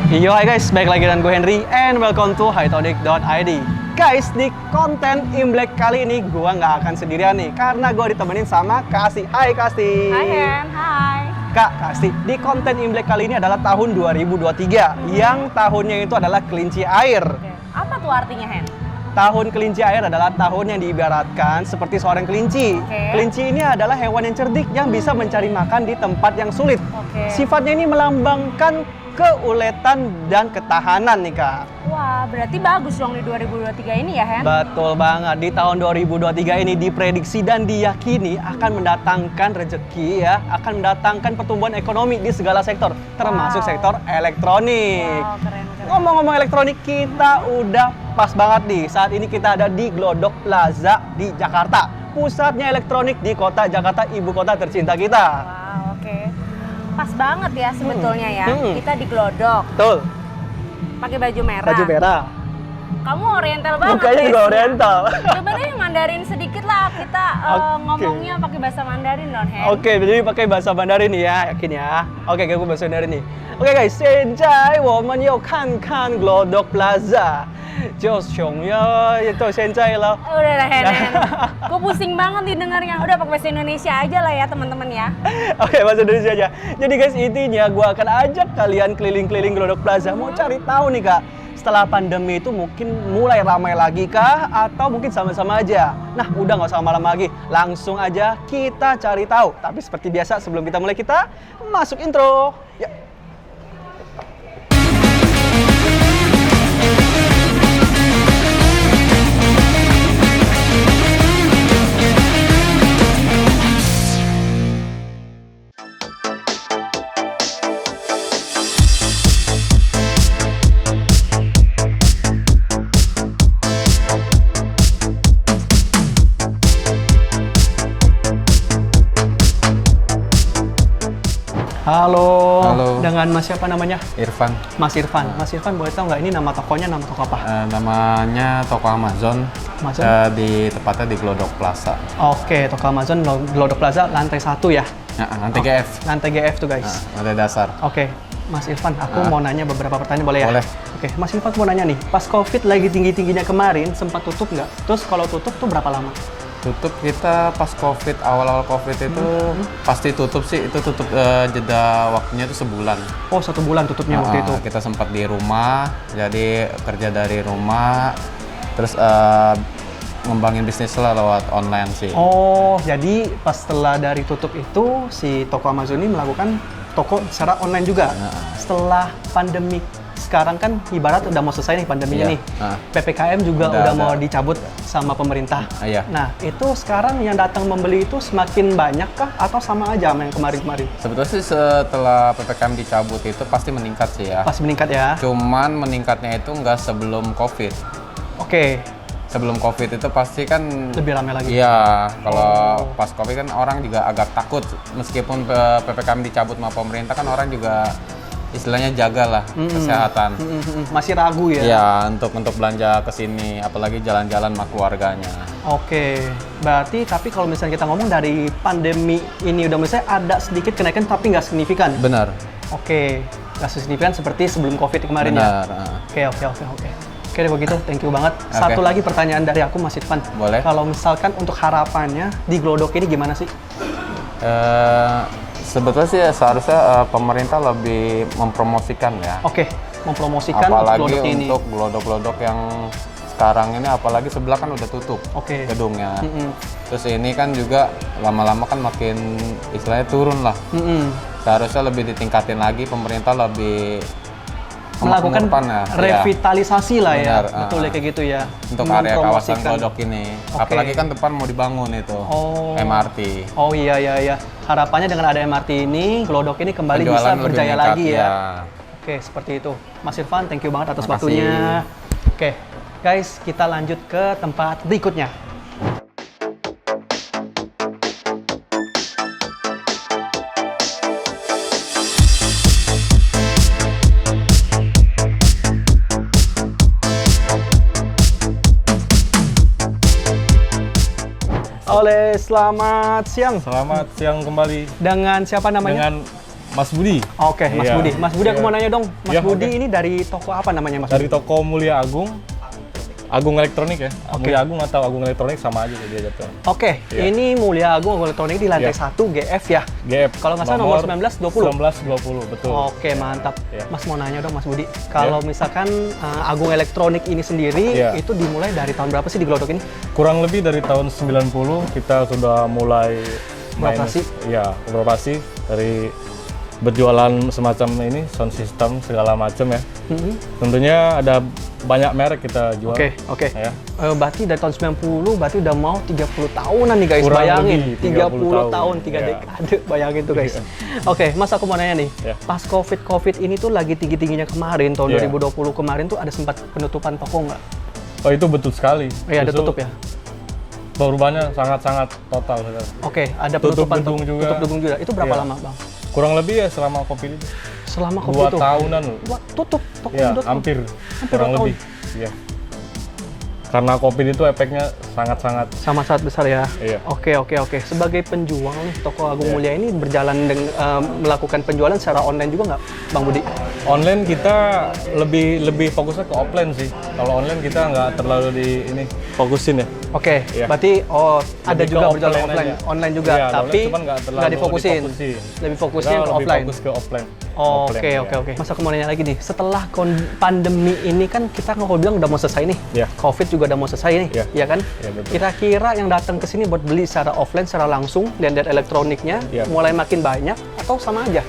Yo, hai guys, balik lagi dengan gue Henry and welcome to Hytonic.id. Guys, di konten Imlek kali ini gue nggak akan sendirian nih, karena gue ditemenin sama Kasti. Hai Kasti. Hai Hen, hai. Kak, Kasti, di konten Imlek kali ini adalah tahun 2023, yang tahunnya itu adalah kelinci air. Oke. Apa tuh artinya Hen? Tahun kelinci air adalah tahun yang diibaratkan seperti seorang kelinci. Oke. Kelinci ini adalah hewan yang cerdik yang bisa mencari makan di tempat yang sulit. Oke. Sifatnya ini melambangkan keuletan dan ketahanan nih Kak. Wah, berarti bagus dong di 2023 ini ya Hen? Betul banget, di tahun 2023 ini diprediksi dan diyakini akan mendatangkan rezeki ya, akan mendatangkan pertumbuhan ekonomi di segala sektor, termasuk sektor elektronik. Wow, keren. Ngomong-ngomong elektronik, kita udah pas banget nih. Saat ini kita ada di Glodok Plaza di Jakarta. Pusatnya elektronik di kota Jakarta, ibu kota tercinta kita. Wow, oke. Pas banget ya sebetulnya ya. Hmm. Kita di Glodok, Betul, pakai baju merah. baju merah. Kamu oriental banget. Mukanya juga Desnya. oriental. Coba deh Mandarin sedikit lah, kita Oke. ngomongnya pakai bahasa Mandarin dong Hen. Oke, jadi pakai bahasa Mandarin nih ya, yakin ya. Oke, gue bahasa Mandarin nih. Oke guys, 现在我们要看看 Glodok Plaza，就想要到现在了。 Udah lah Hen. Gue pusing banget didengarnya. Udah pakai bahasa Indonesia aja lah ya teman-teman ya. Oke, bahasa Indonesia aja. Jadi guys, intinya gue akan ajak kalian keliling-keliling Glodok Plaza. Mau cari tahu nih Kak, setelah pandemi itu mungkin mulai ramai lagi kah? Atau mungkin sama-sama aja? Nah, udah nggak usah malam lagi. Langsung aja kita cari tahu. Tapi seperti biasa, sebelum kita mulai, kita masuk intro. Ya. Halo. Halo. Dengan Mas siapa namanya? Irfan. Mas Irfan. Mas Irfan, boleh tahu nggak ini nama tokonya, nama toko apa? Namanya toko Amazon. Amazon? Tepatnya di Glodok Plaza. Oke, toko Amazon Glodok Plaza lantai 1 ya? Lantai GF. Lantai GF tuh guys. Lantai dasar. Oke, Mas Irfan, aku mau nanya beberapa pertanyaan, boleh ya? Boleh. Oke, Mas Irfan, aku mau nanya nih, pas COVID lagi tinggi-tingginya kemarin, sempat tutup nggak? Terus kalau tutup tuh berapa lama? Tutup kita pas COVID, awal-awal COVID itu pasti tutup sih. Itu tutup jeda waktunya itu sebulan. Oh, 1 bulan tutupnya waktu itu? Kita sempat di rumah, jadi kerja dari rumah. Terus ngembangin bisnis lah lewat online sih. Oh, jadi pas setelah dari tutup itu, si toko Amazon ini melakukan toko secara online juga? Setelah pandemi sekarang kan ibarat udah mau selesai nih pandemi ini. PPKM juga udah mau dicabut sama pemerintah. Iya. Nah, itu sekarang yang datang membeli itu semakin banyak kah? Atau sama aja sama yang kemarin-kemarin? Sebetulnya sih setelah PPKM dicabut itu pasti meningkat sih ya. Pas meningkat ya? Cuman meningkatnya itu nggak sebelum COVID. Oke. Sebelum COVID itu pasti kan Lebih ramai lagi? Iya, kalau pas COVID kan orang juga agak takut. Meskipun PPKM dicabut sama pemerintah kan orang juga istilahnya jagalah kesehatan. Masih ragu ya? Iya, untuk belanja ke sini, apalagi jalan-jalan sama keluarganya. Oke, berarti tapi kalau misalnya kita ngomong dari pandemi ini udah misalnya ada sedikit kenaikan tapi nggak signifikan? Benar. Oke, nggak signifikan seperti sebelum COVID kemarin Benar. ya? Oke. Oke deh begitu, thank you banget. Satu lagi pertanyaan dari aku Mas Irfan. Boleh. Kalau misalkan untuk harapannya di Glodok ini gimana sih? Sebetulnya sih seharusnya pemerintah lebih mempromosikan ya. Oke, mempromosikan Apalagi Glodok ini. untuk glodok-glodok yang sekarang ini, apalagi sebelah kan udah tutup gedungnya. Terus ini kan juga lama-lama kan makin istilahnya turun lah. Seharusnya lebih ditingkatin lagi, pemerintah lebih melakukan revitalisasi lah ya. Benar, Betul ya kayak gitu ya. untuk area kawasan Glodok ini. Apalagi kan depan mau dibangun itu MRT. Oh iya. Harapannya dengan ada MRT ini, Glodok ini kembali Penjualan bisa berjaya meningkat, lagi ya. Oke, seperti itu. Mas Irfan, thank you banget atas Makasih. waktunya. Oke, guys, kita lanjut ke tempat berikutnya. Selamat siang. Selamat siang kembali. Dengan siapa namanya? Dengan Mas Budi. Oke, Mas Iya. Budi. Mas Budi aku Iya. mau nanya dong, Mas Iya, Budi oke. ini dari toko apa namanya Mas Dari Budi? toko Mulia Agung. Agung Elektronik ya. Oke. Mulia Agung atau Agung Elektronik sama aja dia jatuh. Oke, Iya. ini Mulia Agung Elektronik di lantai Iya. 1 GF ya. GF. Kalau nggak salah nomor 1920. 1920, betul. Oke, mantap. Iya. Mas mau nanya dong Mas Budi, kalau misalkan Agung Elektronik ini sendiri Iya. itu dimulai dari tahun berapa sih di Glodok ini? Kurang lebih dari tahun 90 kita sudah mulai Beroperasi? Iya, beroperasi dari berjualan semacam ini, sound system segala macam ya. Tentunya ada banyak merek kita jual. Oke. Ya. Berarti dari tahun 90 berarti udah mau 30 tahunan nih guys, Kurang bayangin. lebih 30 tahun, 3 Iya. dekade, bayangin tuh guys. Oke, Mas aku mau nanya nih, Iya. pas Covid ini tuh lagi tinggi-tingginya kemarin, tahun Iya. 2020 kemarin tuh ada sempat penutupan toko nggak? Oh, itu betul sekali. Iya, ada Justru tutup ya? Perubahannya sangat-sangat total. Saudara. Oke, ada Tutup penutupan gedung juga. tutup gedung juga. Itu berapa Iya. lama Bang? Kurang lebih ya selama Covid itu. Selama 2 Covid itu? tahunan loh. Tutup toko Ya, tutup. hampir dua kurang tahun. lebih. Iya. Karena Covid itu efeknya sangat-sangat. Sama saat besar ya. Iya. Oke. Sebagai penjual nih, toko Agung Iya. Mulia ini berjalan melakukan penjualan secara online juga nggak, Bang Budi? Online kita lebih fokusnya ke offline sih. Kalau online kita nggak terlalu di ini fokusin ya. Oke, Iya. berarti ada Lebih ke juga berjalan offline offline, aja. online juga, Iya, tapi online cuman nggak terlalu difokusin. Lebih fokusnya Kita ke lebih offline. fokus ke offline. Oke. Offline, ya. Mas aku mau nanya lagi nih, setelah pandemi ini kan kita kalau bilang udah mau selesai nih, Iya. Covid juga udah mau selesai nih, Iya. ya kan? Iya, betul. Kira-kira yang datang ke sini buat beli secara offline, secara langsung, dan elektroniknya Iya. mulai makin banyak atau sama aja?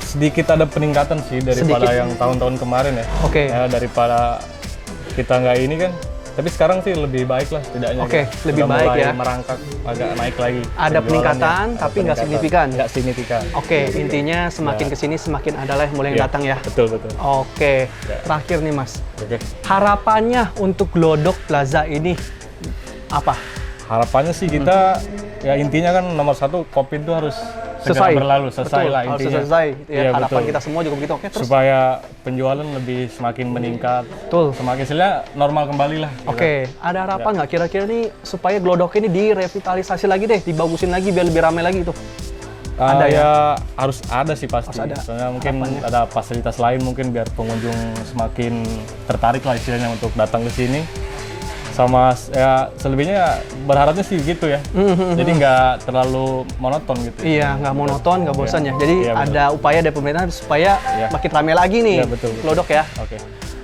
Sedikit ada peningkatan sih daripada Sedikit. yang tahun-tahun kemarin ya. Oke. Ya, daripada kita nggak ini kan. Tapi sekarang sih lebih baik lah setidaknya. Oke, kan. lebih Udah baik mulai ya. merangkak, agak naik lagi. Ada penjualannya. peningkatan, Ada tapi nggak peningkatan. signifikan. Nggak signifikan. Oke, intinya semakin kesini semakin ada lah yang mulai yang Iya, datang ya. Betul. Oke, Ya. terakhir nih Mas, Oke. harapannya untuk Glodok Plaza ini apa? Harapannya sih kita ya intinya kan nomor satu Covid itu harus segera berlalu, selesai Betul, lah harus intinya. selesai. Ya, Iya, harapan betul. kita semua juga begitu. Oke, terus. Supaya penjualan lebih semakin meningkat, Betul. semakin normal kembali lah. Oke, ada harapan nggak kira-kira nih supaya Glodok ini direvitalisasi lagi deh, dibagusin lagi biar lebih ramai lagi tuh? Ada ya? Ya harus ada sih pasti. Harus ada. Soalnya mungkin ada fasilitas lain mungkin biar pengunjung semakin tertarik lah istilahnya untuk datang ke sini. Sama ya selebihnya ya berharapnya sih gitu ya. Jadi nggak terlalu monoton gitu. Iya, nggak monoton, nggak bosan ya. Jadi Iya, betul. ada upaya dari pemerintah supaya Iya. makin ramai lagi nih Iya, betul. Glodok ya. Oke.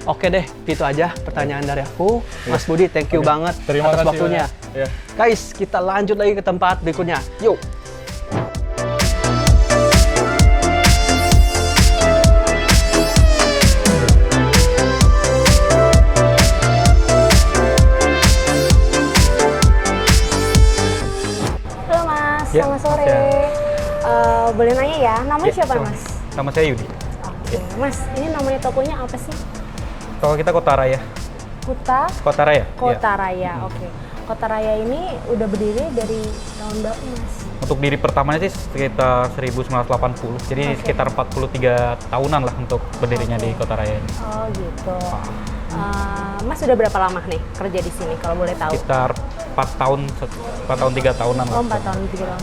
Oke deh, itu aja pertanyaan dari aku. Mas Budi, thank you Oke. banget Terima atas kasih waktunya. banyak. Ya. Guys, kita lanjut lagi ke tempat berikutnya. Yuk. Halo Mas, Ya, selamat sore. oke. Boleh nanya ya, namanya Ya, siapa silakan. Mas? Nama saya Yudi. Oke, Mas, ini namanya tokonya apa sih? Kalau kita Kota Raya. Kuta Kota Raya? Kota Raya, oke. Kota Raya ini udah berdiri dari tahun berapa Mas? Untuk diri pertamanya sih sekitar 1980. Jadi Oke. sekitar 43 tahunan lah untuk berdirinya Oke. di Kota Raya ini. Oh gitu. Mas sudah berapa lama nih kerja di sini kalau boleh tahu? Sekitar 4 tahun 3 tahunan lah. Oh 4 tahun, 3 tahun.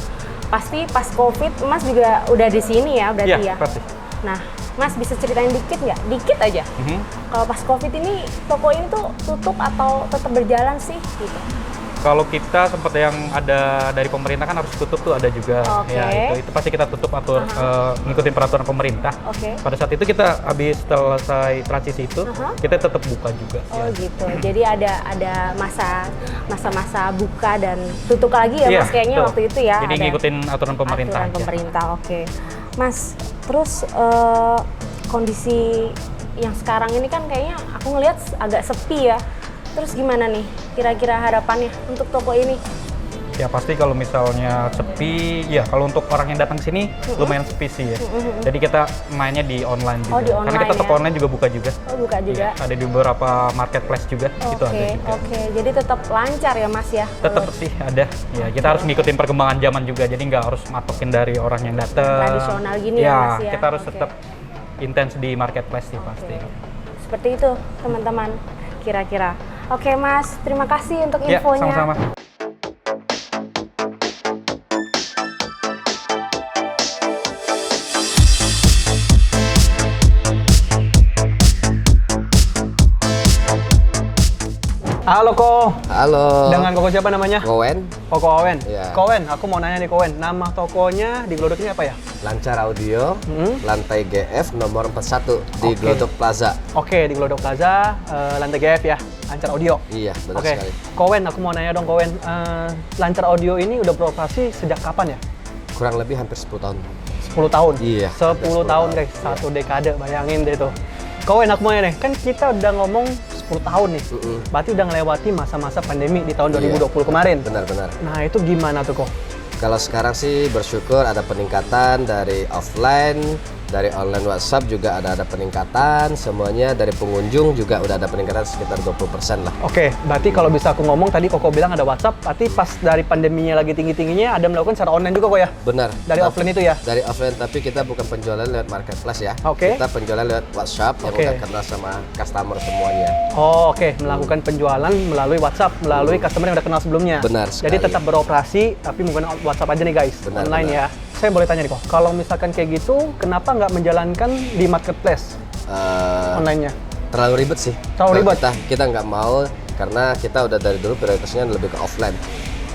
Pasti pas Covid Mas juga udah di sini ya berarti Iya, ya? pasti. Nah, Mas bisa ceritain dikit nggak? Dikit aja. Mhm. Kalau pas Covid ini toko ini tuh tutup atau tetap berjalan sih gitu? Kalau kita sempat yang ada dari pemerintah kan harus tutup tuh ada juga. Oke. Ya, itu pasti kita tutup atur ngikutin peraturan pemerintah. Oke. Pada saat itu kita habis selesai transisi itu, Aha. kita tetap buka juga. Oh ya. gitu. Jadi ada masa-masa buka dan tutup lagi ya Iya, Mas kayaknya betul. waktu itu ya. Jadi ada ngikutin aturan pemerintah aturan aja. pemerintah. Oke. Mas, terus kondisi yang sekarang ini kan kayaknya aku ngelihat agak sepi ya. Terus gimana nih kira-kira harapannya untuk toko ini? Ya pasti kalau misalnya sepi, ya kalau untuk orang yang datang ke sini lumayan sepi sih ya. Jadi kita mainnya di online juga. Oh, di Karena kita online toko ya? online juga buka juga. Oh, buka juga. Iya, ada di beberapa marketplace juga, itu ada Oke, juga. oke. Jadi tetap lancar ya Mas ya? Tetap sih ada. Ya kita harus ngikutin perkembangan zaman juga. Jadi nggak harus matokin dari orang yang datang. Tradisional gini ya, Mas, ya? Kita harus Oke. tetap intens di marketplace sih pasti. Seperti itu teman-teman kira-kira. Oke Mas, terima kasih untuk Ya, infonya. sama-sama. Halo Ko. Halo. Dengan Koko siapa namanya? Kowen. Koko Owen. Iya. Kowen, aku mau nanya nih Kowen. Nama tokonya di Glodok ini apa ya? Lancar Audio, lantai GF nomor 41 di Oke. Glodok Plaza. Oke, di Glodok Plaza, lantai GF ya, Lancar Audio. Iya, benar Oke, sekali. Kowen, aku mau nanya dong Kowen. Lancar Audio ini udah beroperasi sejak kapan ya? Kurang lebih hampir 10 tahun. 10 tahun? Iya, 10 10 tahun tahun, guys, iya. satu dekade, bayangin deh tuh. Kowen, aku mau nanya nih, kan kita udah ngomong 10 tahun nih, berarti udah ngelewati masa-masa pandemi di tahun 2020 kemarin. Benar-benar. Nah, itu gimana tuh kok? Kalau sekarang sih bersyukur ada peningkatan dari offline, dari online WhatsApp juga ada peningkatan, semuanya dari pengunjung juga udah ada peningkatan sekitar 20% lah. Oke, berarti kalau bisa aku ngomong tadi Koko bilang ada WhatsApp, berarti pas dari pandeminya lagi tinggi-tingginya ada melakukan secara online juga kok ya? Benar. Dari offline itu ya? Dari offline, tapi kita bukan penjualan lewat marketplace ya. Oke. Kita penjualan lewat WhatsApp yang Oke. udah kenal sama customer semuanya. Oh, oke, melakukan penjualan melalui WhatsApp, melalui customer yang udah kenal sebelumnya. Benar Jadi sekali. tetap beroperasi, tapi menggunakan WhatsApp aja nih guys, Benar, online benar. ya. Saya boleh tanya nih kok, kalau misalkan kayak gitu, kenapa nggak menjalankan di marketplace online-nya? Terlalu ribet sih. Terlalu Kalau ribet? Kita nggak mau karena kita udah dari dulu prioritasnya lebih ke offline.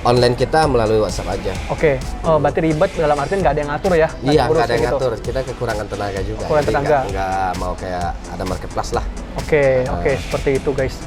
Online kita melalui WhatsApp aja. Oke, oh, berarti ribet dalam artian nggak ada yang ngatur ya? Iya, diurus nggak ada yang kayak gitu. ngatur. Kita kekurangan tenaga juga. Kekurangan Jadi tenaga. nggak mau kayak ada marketplace lah. Oke, seperti itu guys.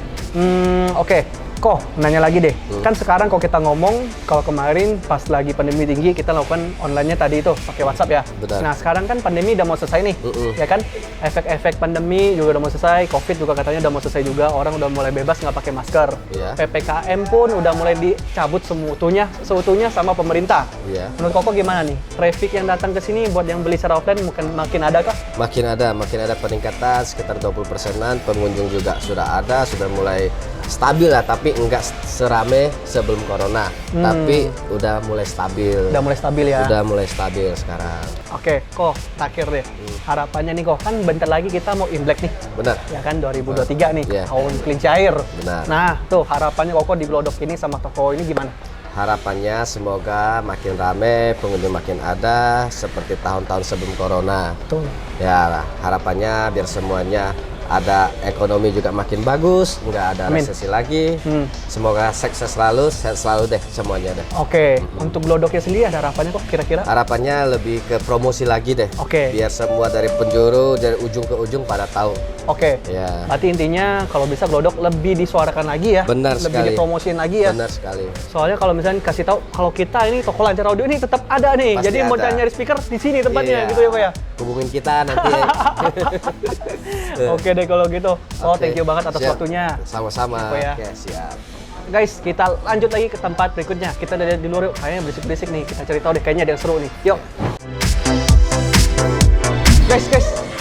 Oke, kok nanya lagi deh. Kan sekarang kalau kita ngomong, kalau kemarin pas lagi pandemi tinggi kita lakukan online-nya tadi itu pakai WhatsApp ya. Benar. Nah sekarang kan pandemi udah mau selesai nih, ya kan? Efek-efek pandemi juga udah mau selesai, COVID juga katanya udah mau selesai juga. Orang udah mulai bebas nggak pakai masker. Iya. PPKM pun udah mulai dicabut seutuhnya sama pemerintah. Iya. Menurut Koko gimana nih? Traffic yang datang ke sini buat yang beli secara offline makin ada kah? Makin ada peningkatan sekitar 20%-an. Pengunjung juga sudah ada, sudah mulai stabil lah, tapi nggak serame sebelum corona. Tapi udah mulai stabil. Udah mulai stabil ya? Udah mulai stabil sekarang. Oke, kok terakhir deh. Harapannya nih kok, kan bentar lagi kita mau Imlek nih. Benar. Ya kan 2023 nih, Iya. tahun kelinci air. Benar. Nah, tuh harapannya Koko di Glodok ini sama toko ini gimana? Harapannya semoga makin rame, pengunjung makin ada seperti tahun-tahun sebelum corona. Betul. Ya, harapannya biar semuanya ada ekonomi juga makin bagus, nggak ada Amin. resesi lagi. Semoga sukses selalu, sehat selalu deh semuanya deh. Oke, untuk Glodoknya sendiri ada harapannya kok kira-kira? Harapannya lebih ke promosi lagi deh. Oke. Biar semua dari penjuru, dari ujung ke ujung pada tahu. Oke. Ya. Berarti intinya kalau bisa Glodok lebih disuarakan lagi ya? Benar lebih sekali. dipromosiin lagi ya? Benar sekali. Soalnya kalau misalnya kasih tahu kalau kita ini toko Lancar Audio ini tetap ada nih. Pasti Jadi mau ada. nyari speaker di sini tempatnya Iya. gitu ya Pak ya? Hubungin kita nanti. Oke deh kalau gitu. Oh, Oke. thank you banget atas Siap. waktunya. Sama-sama. Apa ya? Oke, siap. Guys, kita lanjut lagi ke tempat berikutnya. Kita lihat di luar yuk. Kayaknya berisik-berisik nih. Kita cari tahu deh. Kayaknya ada yang seru nih. Yuk. Guys,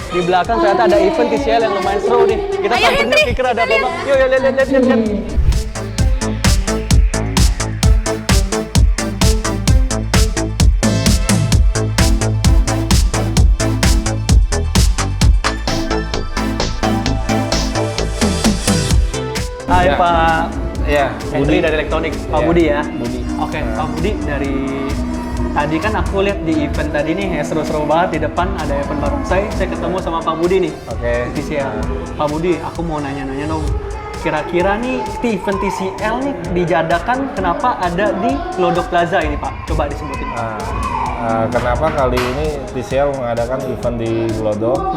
di belakang ternyata ada event TCL yang lumayan seru nih. Kita samperin yuk, kira ada apa-apa. Yuk, lihat. Hai Ya. Pak Iya, Hendri dari Elektronik, Pak Iya, Budi ya? Budi. Oke, Pak Budi dari tadi kan aku lihat di event tadi nih ya seru-seru banget di depan ada event barongsai. Saya ketemu sama Pak Budi nih. Oke. Di TCL. Pak Budi, aku mau nanya-nanya dong. Kira-kira nih di event TCL nih dijadakan kenapa ada di Glodok Plaza ini Pak? Coba disebutin. Kenapa kali ini TCL mengadakan event di Glodok?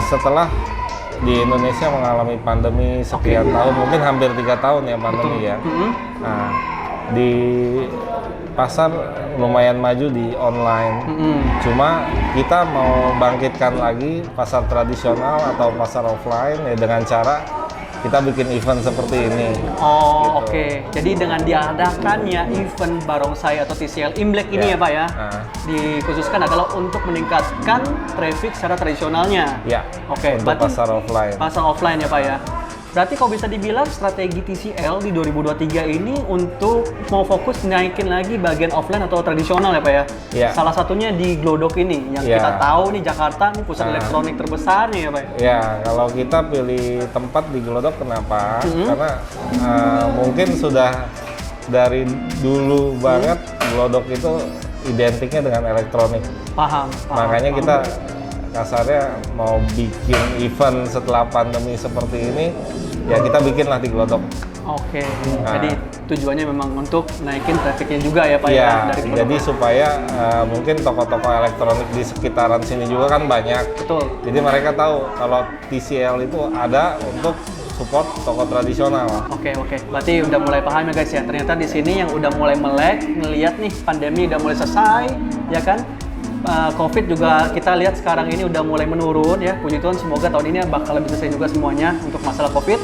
Setelah di Indonesia mengalami pandemi sekian tahun, mungkin hampir 3 tahun ya pandemi ya. Nah, di pasar lumayan maju di online. Cuma kita mau bangkitkan lagi pasar tradisional atau pasar offline ya dengan cara kita bikin event seperti ini. Oh, oke. Jadi dengan diadakannya event barongsai atau TCL Imlek ini ya Pak ya, dikhususkan adalah untuk meningkatkan traffic secara tradisionalnya. Ya, Oke, untuk berarti pasar offline. Pasar offline ya Pak ya. Berarti kalau bisa dibilang strategi TCL di 2023 ini untuk mau fokus naikin lagi bagian offline atau tradisional ya Pak ya? Iya. Salah satunya di Glodok ini, yang Iya. kita tahu nih Jakarta nih pusat elektronik terbesar nih ya Pak ya? Ya, kalau kita pilih tempat di Glodok kenapa? Karena mungkin sudah dari dulu banget Glodok itu identiknya dengan elektronik. Paham. Makanya kita kasarnya mau bikin event setelah pandemi seperti ini, ya kita bikin lah di Glodok. Oke, Nah. jadi tujuannya memang untuk naikin trafficnya juga ya Pak Iya, ya? Dari jadi supaya mungkin toko-toko elektronik di sekitaran sini juga kan banyak. Betul. Jadi mereka tahu kalau TCL itu ada untuk support toko tradisional. Oke, berarti udah mulai paham ya guys ya, ternyata di sini yang udah mulai melek, ngelihat nih pandemi udah mulai selesai, ya kan? Covid juga kita lihat sekarang ini udah mulai menurun ya, puji Tuhan semoga tahun ini bakal lebih selesai juga semuanya untuk masalah Covid.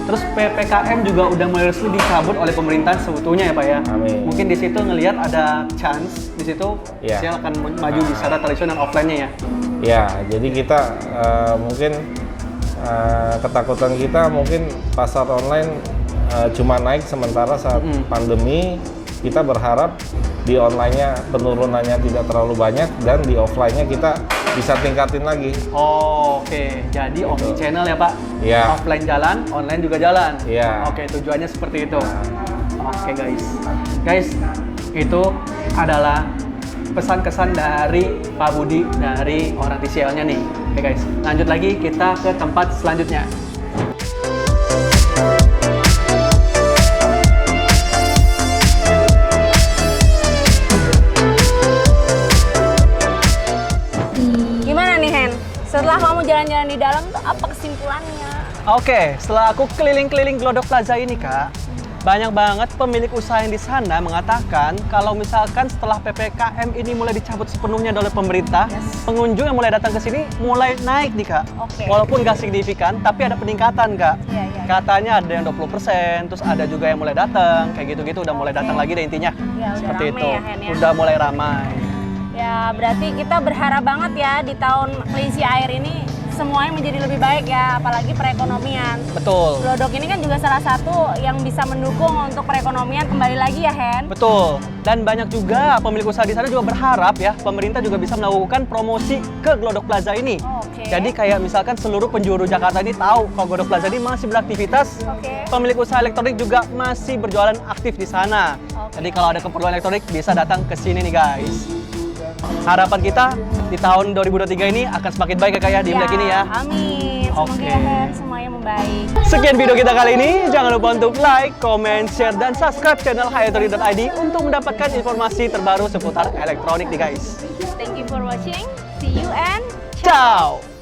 Terus PPKM juga udah mulai resmi dicabut oleh pemerintahan seutuhnya ya Pak ya. Amin. Mungkin di situ ngelihat ada chance, di situ Iya. saya akan maju di secara tradisional offline-nya ya. Ya, jadi kita mungkin ketakutan kita mungkin pasar online cuma naik sementara saat pandemi. Kita berharap di online-nya penurunannya tidak terlalu banyak dan di offline-nya kita bisa tingkatin lagi. Oh, oke. Jadi omni channel ya Pak? Iya. Offline jalan, online juga jalan? Iya. Oke, tujuannya seperti itu. Oke guys. Guys, itu adalah pesan kesan dari Pak Budi dari orang TCL-nya nih. Oke guys, lanjut lagi kita ke tempat selanjutnya. Gimana nih Hen? Setelah kamu jalan-jalan di dalam tuh apa kesimpulannya? Oke, setelah aku keliling-keliling Glodok Plaza ini Kak, banyak banget pemilik usaha yang di sana mengatakan kalau misalkan setelah PPKM ini mulai dicabut sepenuhnya oleh pemerintah, pengunjung yang mulai datang ke sini mulai naik nih Kak. Oke. Walaupun nggak signifikan, tapi ada peningkatan Kak. Iya. Katanya ada yang 20%, terus ada juga yang mulai datang, kayak gitu-gitu udah mulai datang lagi deh intinya. Ya, udah Seperti rame itu. ya, Hen, ya. Udah mulai ramai. Ya berarti kita berharap banget ya di tahun kelinci air ini semuanya menjadi lebih baik ya, apalagi perekonomian. Betul. Glodok ini kan juga salah satu yang bisa mendukung untuk perekonomian kembali lagi ya Hen. Betul. Dan banyak juga pemilik usaha di sana juga berharap ya pemerintah juga bisa melakukan promosi ke Glodok Plaza ini. Oke. Jadi kayak misalkan seluruh penjuru Jakarta ini tahu kalau Glodok Plaza ini masih beraktivitas. Oke. Pemilik usaha elektronik juga masih berjualan aktif di sana. Oke. Jadi kalau ada keperluan elektronik bisa datang ke sini nih guys. Harapan kita di tahun 2023 ini akan semakin baik ya Kak ya di Imlek ini ya. Amin. Semoga Oke. ya Hen semuanya membaik. Sekian video kita kali ini. Jangan lupa untuk like, comment, share, dan subscribe channel hayatori.id untuk mendapatkan informasi terbaru seputar elektronik nih guys. Thank you for watching. See you and Ciao!